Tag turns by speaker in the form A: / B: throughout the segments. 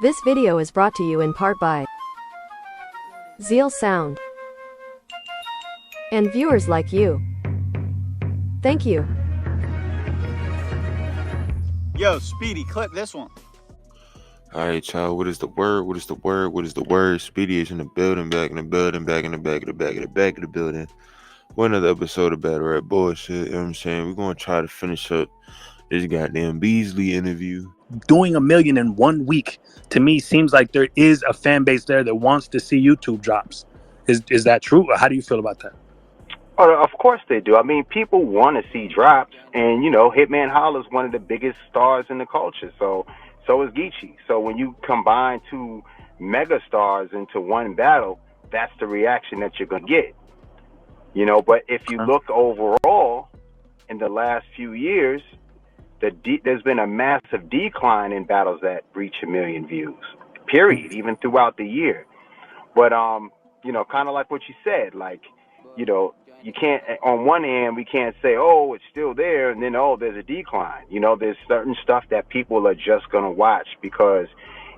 A: This video is brought to you in part by Zeal Sound and viewers like you. Thank you.
B: Yo, Speedy, clip this one.
C: All right, y'all. What is the word? What is the word? What is the word? Speedy is in the building, back in the building, back in the back of the back of the back of the building. One other episode of Battle Rap Bullshit. You know what I'm saying? We're going to try to finish up this goddamn Beasley interview.
D: Doing 1 million in 1 week, to me, seems like there is a fan base there that wants to see YouTube drops. Is that true? Or how do you feel about that?
E: Of course they do. I mean, people want to see drops, and Hitman Holler's one of the biggest stars in the culture. So is Geechee. So when you combine two mega stars into one battle, that's the reaction that you're gonna get. But if you look overall in the last few years, there's been a massive decline in battles that reach 1 million views. Period. Even throughout the year. But kind of like what you said, you can't, on one hand, we can't say, oh, it's still there, and then, oh, there's a decline. There's certain stuff that people are just going to watch, because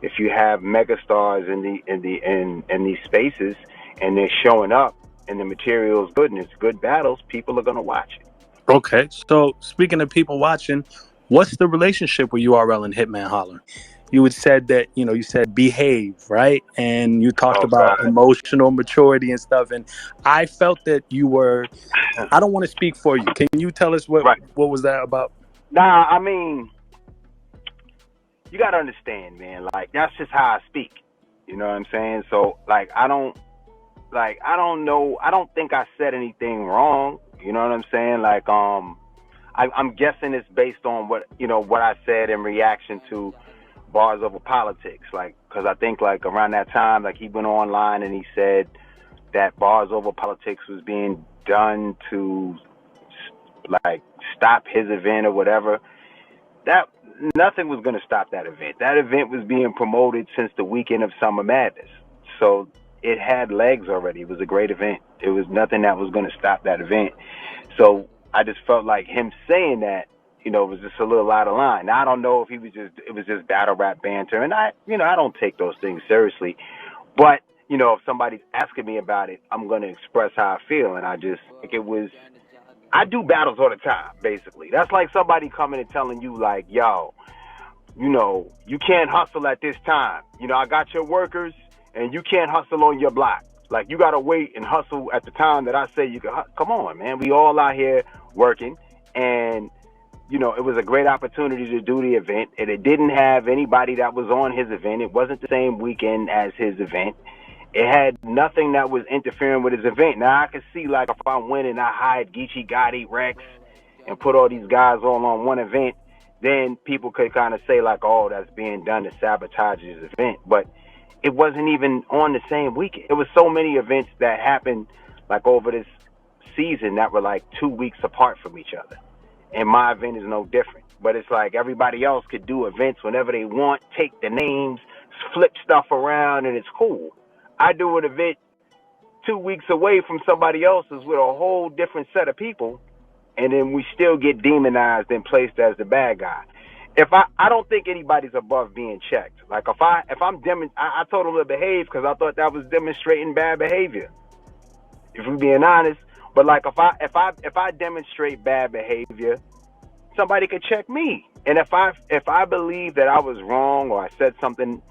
E: if you have megastars in these spaces and they're showing up and the material is good and it's good battles, people are going to watch it.
D: Okay, so speaking of people watching, what's the relationship with URL and Hitman Holler? You had said that, you said behave, right? And you talked about emotional maturity and stuff. And I felt that you were, I don't want to speak for you. Can you tell us what was that about?
E: Nah, I mean, you got to understand, man, that's just how I speak. You know what I'm saying? So, I don't know. I don't think I said anything wrong. You know what I'm saying? I'm guessing it's based on what I said in reaction to Bars Over Politics, because I think around that time, he went online and he said that Bars Over Politics was being done to stop his event or whatever. That nothing was going to stop that event. That event was being promoted since the weekend of Summer Madness, so it had legs already. It was a great event. It was nothing that was going to stop that event. So I just felt like him saying that, was just a little out of line. Now, I don't know if it was just battle rap banter, and I don't take those things seriously. But, if somebody's asking me about it, I'm going to express how I feel. And I just think I do battles all the time, basically. That's like somebody coming and telling you, yo, you can't hustle at this time. I got your workers, and you can't hustle on your block. You got to wait and hustle at the time that I say you can. Come on, man. We all out here working, and it was a great opportunity to do the event, and it didn't have anybody that was on his event. It wasn't the same weekend as his event. It had nothing that was interfering with his event. Now, I could see, if I went and I hired Geechee, Gotti, Rex, and put all these guys all on one event, then people could kind of say, oh, that's being done to sabotage his event. But it wasn't even on the same weekend. It was so many events that happened, over this season that were, 2 weeks apart from each other. And my event is no different. But it's everybody else could do events whenever they want, take the names, flip stuff around, and it's cool. I do an event 2 weeks away from somebody else's with a whole different set of people, and then we still get demonized and placed as the bad guy. I don't think anybody's above being checked. I told them to behave because I thought that was demonstrating bad behavior, if we're being honest. But if I demonstrate bad behavior, somebody could check me. And if I believe that I was wrong or I said something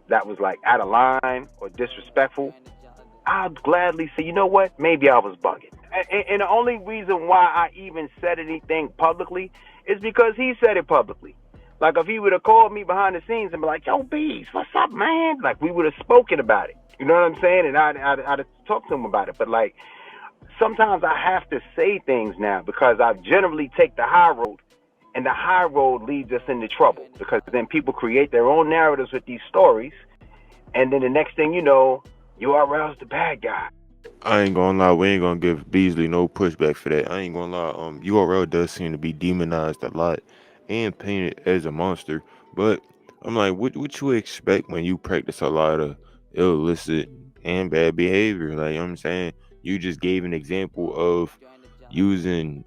E: that was out of line or disrespectful, I'll gladly say, you know what, maybe I was bugging. And the only reason why I even said anything publicly is because he said it publicly. If he would have called me behind the scenes and be like, yo, Bees, what's up, man? We would have spoken about it. You know what I'm saying? And I'd have talked to him about it. But sometimes I have to say things now because I generally take the high road, and the high road leads us into trouble because then people create their own narratives with these stories, and then the next thing you know, URL's the bad guy.
C: I ain't gonna lie, we ain't gonna give Beasley no pushback for that. I ain't gonna lie, URL does seem to be demonized a lot and painted as a monster, but I'm what you expect when you practice a lot of illicit and bad behavior? You know what I'm saying? You just gave an example of using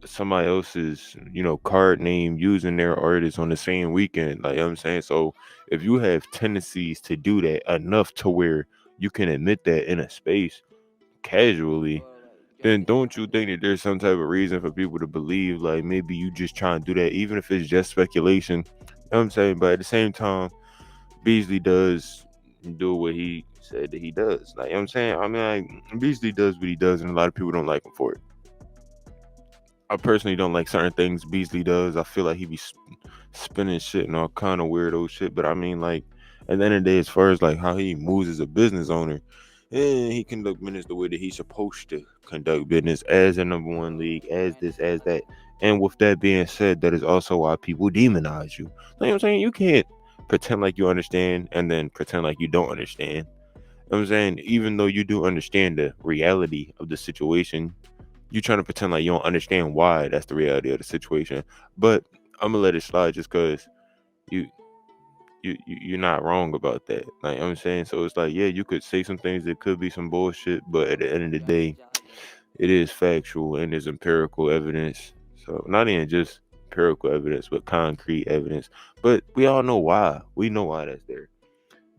C: somebody else's, card name using their artist on the same weekend. Like, you know what I'm saying? So if you have tendencies to do that enough to where you can admit that in a space casually, then don't you think that there's some type of reason for people to believe like maybe you just trying to do that, even if it's just speculation? You know what I'm saying? But at the same time, Beasley does do what he said that he does. Like, you know what I'm saying? I mean, like, Beasley does what he does, and a lot of people don't like him for it. I personally don't like certain things Beasley does. I feel like he be spinning shit and all kind of weirdo shit. But I mean, like, at the end of the day, as far as like how he moves as a business owner, he conduct business the way that he's supposed to conduct business as a number one league, as this, as that. And with that being said, that is also why people demonize you. You know what I'm saying? You can't pretend like you understand and then pretend like you don't understand. You know what I'm saying? Even though you do understand the reality of the situation, you trying to pretend like you don't understand why that's the reality of the situation. But I'm gonna let it slide just because you you're not wrong about that. Like, you know what I'm saying? So it's like, yeah, you could say some things that could be some bullshit, but at the end of the day, it is factual and there's empirical evidence. So not even just empirical evidence, but concrete evidence. But we all know why. We know why that's there.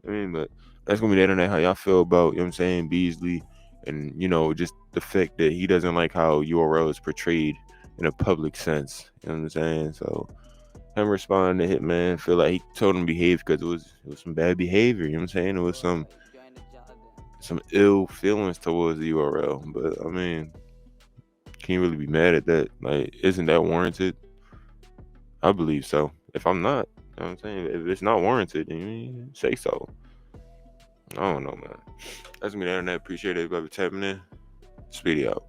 C: I mean, but that's gonna be the internet. How y'all feel about, you know what I'm saying, Beasley, and just the fact that he doesn't like how URL is portrayed in a public sense. You know what I'm saying? So him responding to Hitman, feel like he told him to behave because it was some bad behavior. You know what I'm saying? It was some ill feelings towards the URL. But I mean, can't really be mad at that. Like, isn't that warranted? I believe so. If I'm not, you know what I'm saying? If it's not warranted, then you say so. I don't know, man. That's me, the internet. Appreciate everybody for tapping in. Speedy out.